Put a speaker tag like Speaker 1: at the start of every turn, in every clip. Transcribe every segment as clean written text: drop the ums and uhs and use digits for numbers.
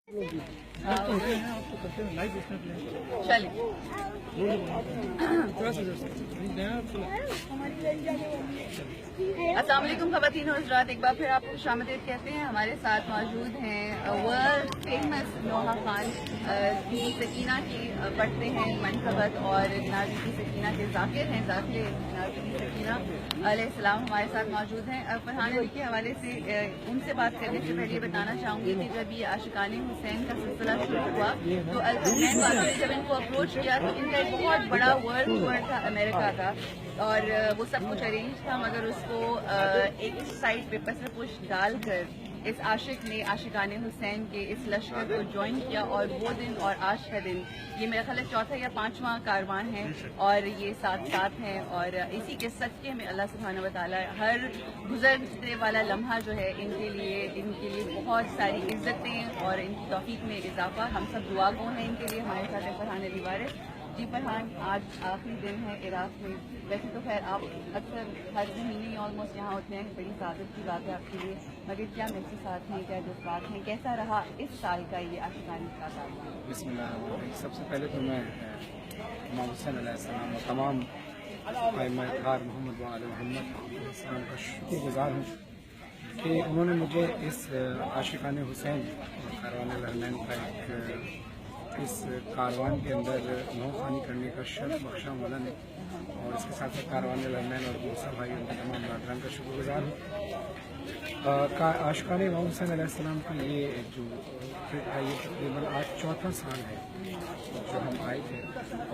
Speaker 1: चलिए अस्सलाम वालेकुम ख़वातीन और हज़रात, एक बार फिर आपको खुशामदीद कहते हैं। हमारे साथ मौजूद हैं वर्ल्ड फेमस नोहा खान, बीबी सकीना की पढ़ते हैं मनक़बत, और जनाब बीबी सकीना के ज़ाकिर हैं, ज़ाकिर जनाब बीबी सकीना अलैहिस्सलाम हमारे साथ मौजूद हैं। फरहान अली के हवाले से उनसे बात करने से पहले बताना चाहूँगी कि जब ये आशिकाने हुसैन का सिलसिला शुरू हुआ तो अल-हुसैन वालों ने जब इनको अप्रोच किया तो इनका एक बहुत बड़ा वर्ल्ड टूर था अमेरिका का, और वो सब कुछ अरेंज था, मगर उसको एक साइड पे पसर पुश डालकर इस आशिक ने आशिकाने हुसैन के इस लश्कर को ज्वाइन किया, और वो दिन और आज का दिन ये मेरा ख्याल है चौथा या पांचवा कारवान है, और ये साथ साथ हैं। और इसी के सदक़े में अल्लाह सुब्हानहू व तआला हर गुजरने वाला लम्हा जो है इनके लिए बहुत सारी इज्जतें और इनकी तौफीक में इजाफा। हम सब दुआ गो हैं इनके लिए। हमारे साथ है फरहान अली वारिस जी। फरहान, आज आखिरी दिन है इराक में, वैसे तो खैर आप अक्सर हर महीने ही ऑलमोस्ट यहाँ होते हैं, बड़ी सादत की बात है आपके लिए, मगर क्या महसूसात हैं, क्या जज्बात हैं, कैसा रहा इस साल का ये आशिकाने का कारवां?
Speaker 2: बिस्मिल्लाह। सबसे पहले तो मैं इमाम हुसैन अलैहिस्सलाम और तमाम आइम्मा-ए-ख़ार मोहम्मद व आले मोहम्मद का शुक्रगुज़ार हूँ कि उन्होंने मुझे इस आशिकाने हुसैन कारवान हरमैन का इस कारवान के अंदर नौखानी करने का शर्फ बख्शा मौला ने, और इसके साथ साथ कारवान हरमैन और दूसरा भाई उनके तमाम बरदरान का शुक्रगुज़ार हूँ। आशिकाने इमाम हुसैन अलैहिस्सलाम का ये जो ट्रिप है, ये तकरीबन आज चौथा साल है जो हम आए थे,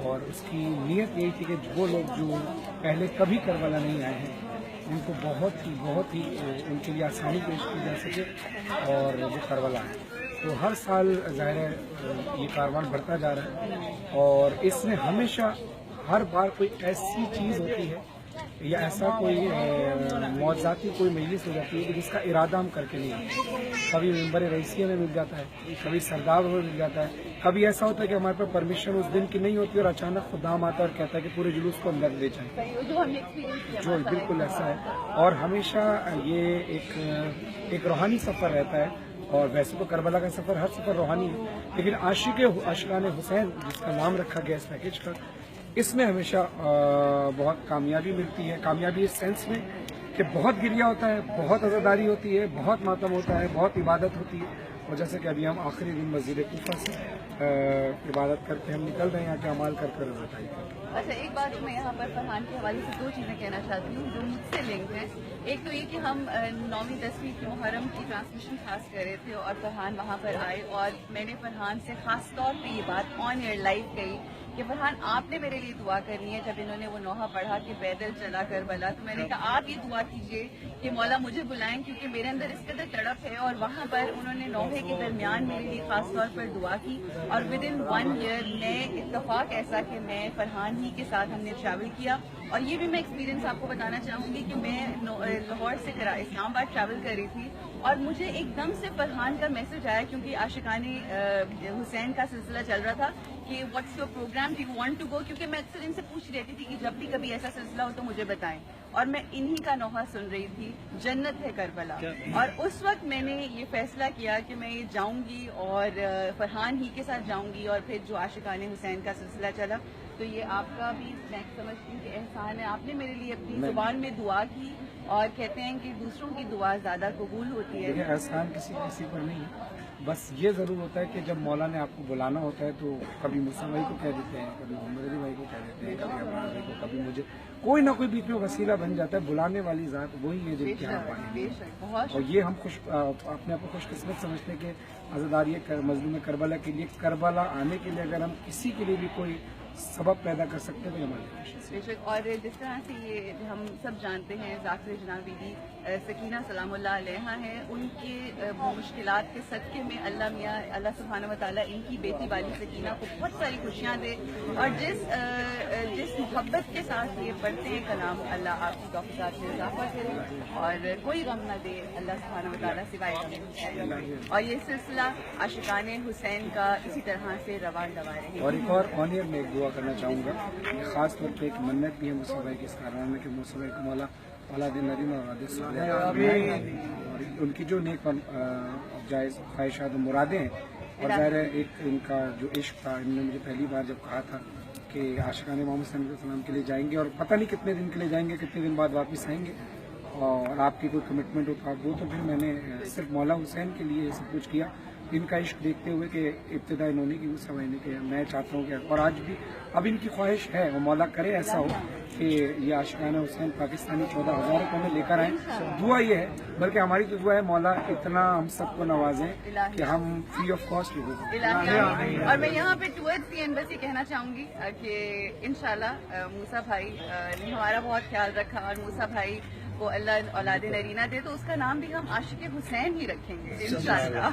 Speaker 2: और उसकी नीयत यही थी कि वो लोग जो पहले कभी करबला नहीं आए हैं उनको बहुत ही उनके लिए आसानी पेश की जा सके और वो करबला आए। तो हर साल ज़ाहिर है ये कारवान बढ़ता जा रहा है, और इसमें हमेशा हर बार कोई ऐसी चीज़ होती है या ऐसा कोई मौज़ाती कोई मजलिस हो जाती है कि जिसका इरादा हम करके नहीं आते। कभी मेंबर रईसिया में मिल जाता है, कभी सरदार में मिल जाता है, कभी ऐसा होता है कि हमारे पास परमिशन उस दिन की नहीं होती और अचानक खुदाम आता है और कहता है कि पूरे जुलूस को अंदर ले जाएं, जो बिल्कुल ऐसा है। और हमेशा ये एक रूहानी सफ़र रहता है, और वैसे तो करबला का सफ़र हर सफ़र रूहानी है, लेकिन आशिकाने हुसैन जिसका नाम रखा गया इस पैकेज का, इसमें हमेशा बहुत कामयाबी मिलती है। कामयाबी इस सेंस में कि बहुत गिरिया होता है, बहुत अज़ादारी होती है, बहुत मातम होता है, बहुत इबादत होती है। और जैसे कि अभी हम आखिरी दिन मस्जिद कूफा से इबादत करके हम निकल रहे हैं, यहाँ के अमाल कर रज़ाई करके।
Speaker 1: अच्छा, एक बात मैं यहाँ पर फरहान के हवाले से दो चीज़ें कहना चाहती हूँ जो मुझसे लिंक हैं। एक तो ये कि हम 9वीं 10वीं की मुहर्रम की ट्रांसमिशन खास कर रहे थे और फरहान वहाँ पर आए, और मैंने फरहान से खास तौर पे ये बात ऑन एयर लाइव कही कि फरहान आपने मेरे लिए दुआ करनी है। जब इन्होंने वो नोहा पढ़ा कि पैदल चला करबला, तो मैंने कहा आप ये दुआ कीजिए कि मौला मुझे बुलाएं, क्योंकि मेरे अंदर इस कदर तड़प है। और वहाँ पर उन्होंने नोहे के दरमियान मेरे लिए खास तौर पर दुआ की, और विद इन 1 ईयर मैं इत्तफाक ऐसा कि मैं फरहान ही के साथ हमने ट्रैवल किया। और ये भी मैं एक्सपीरियंस आपको बताना चाहूँगी कि मैं लाहौर से इस्लामाबाद ट्रैवल कर रही थी, और मुझे एकदम से फरहान का मैसेज आया, क्योंकि आशिकाने हुसैन का सिलसिला चल रहा था कि what's your program, do you want to go, क्योंकि मैं अक्सर इनसे पूछ रहती थी कि जब भी कभी ऐसा सिलसिला हो तो मुझे बताएं। और मैं इन्हीं का नोहा सुन रही थी, जन्नत है करबला, और उस वक्त मैंने ये फैसला किया कि मैं ये जाऊंगी और फरहान ही के साथ जाऊंगी। और फिर जो आशिकाने हुसैन का सिलसिला चला, तो ये आपका भी मैं समझती हूँ कि एहसान है, आपने मेरे लिए अपनी जुबान में दुआ की, और कहते हैं कि दूसरों की दुआ ज़्यादा कबूल होती है।
Speaker 2: देखिए, एहसान किसी पर नहीं है, बस ये ज़रूर होता है कि जब मौला ने आपको बुलाना होता है तो कभी मूसा भाई को कह देते हैं, कभी मोहम्मद अली भाई को कह देते हैं, कभी अमरान भाई को, कभी मुझे, कोई ना कोई बीच में वसीला बन जाता है। बुलाने वाली ज़ात वही है जिनके यहाँ पानी, और ये हम अपने आप को खुशकिस्मत समझते हैं कि आज़ादारी मज़लूम करबला के लिए, करबला आने के लिए अगर हम किसी के लिए भी कोई सबब पैदा कर सकते हैं तो हमारे
Speaker 1: बेशक। और जिस तरह से ये हम सब जानते हैं ज़ाकिर जनाब बीबी सकीना सलामुल्लाह अलैहा हैं, उनके मुश्किलात के सदक़े में अल्लाह मियाँ अल्लाह सुब्हानहू व तआला इनकी बेटी वाली सकीना को बहुत सारी खुशियाँ दे, और जिस मोहब्बत के साथ ये पढ़ते हैं कलाम, अल्लाह आपकी तौफ़ीक़ात में इज़ाफ़ा करे और कोई गम न दे अल्लाह सुब्हानहू व तआला सिवाय। और ये सिलसिला आशिकाने हुसैन का इसी तरह से रवान रवा रहे।
Speaker 2: और एक और ऑनियर में दुआ करना चाहूँगा, ख़ास तौर पर एक मन्नत भी है मूसा भाई के इस कारवां में कि मूसा भाई को मौला औलाद नदीम और उनकी जो नेक जायज़ ख्वाहिशात मुरादें हैं اور ظاہر ہے ایک ان کا جو عشق تھا، انہوں نے مجھے پہلی بار جب کہا تھا کہ عاشقان محمد صلی اللہ علیہ وسلم کے لیے جائیں گے، اور پتہ نہیں کتنے دن کے لیے جائیں گے، کتنے دن بعد واپس آئیں گے، اور آپ کی کوئی کمٹمنٹ ہوتا وہ تو پھر میں نے صرف مولا حسین کے لیے سب کچھ کیا، ان کا عشق دیکھتے ہوئے کہ ابتدا انہوں نے کی وہ سمجھنے کہ میں چاہتا ہوں کہ، اور آج بھی اب ان کی خواہش ہے، وہ مولا کرے ایسا ہو کہ یہ عاشقان حسین پاکستانی 14,000 کو میں لے کر آئیں. دعا یہ ہے، بلکہ ہماری تو دعا ہے مولا اتنا ہم سب کو نوازیں کہ ہم فری آف کاسٹ ہو.
Speaker 1: اور میں یہاں پہ ٹورڈز دی اینڈ بس یہ کہنا چاہوں گی کہ انشاءاللہ موسیٰ بھائی نے ہمارا بہت خیال رکھا، اور موسیٰ بھائی کو اللہ اولاد نرینہ دے تو اس کا نام بھی ہم عاشق حسین ہی رکھیں گے انشاءاللہ.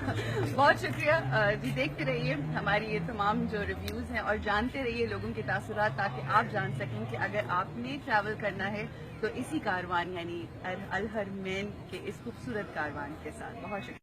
Speaker 1: بہت شکریہ جی. دیکھتے رہیے ہماری یہ تمام جو ریویوز ہیں، اور جانتے رہیے لوگوں کے تاثرات، تاکہ آپ جان سکیں کہ اگر آپ نے ٹریول کرنا ہے تو اسی کاروان یعنی الحرمین کے اس خوبصورت کاروان کے ساتھ. بہت شکریہ.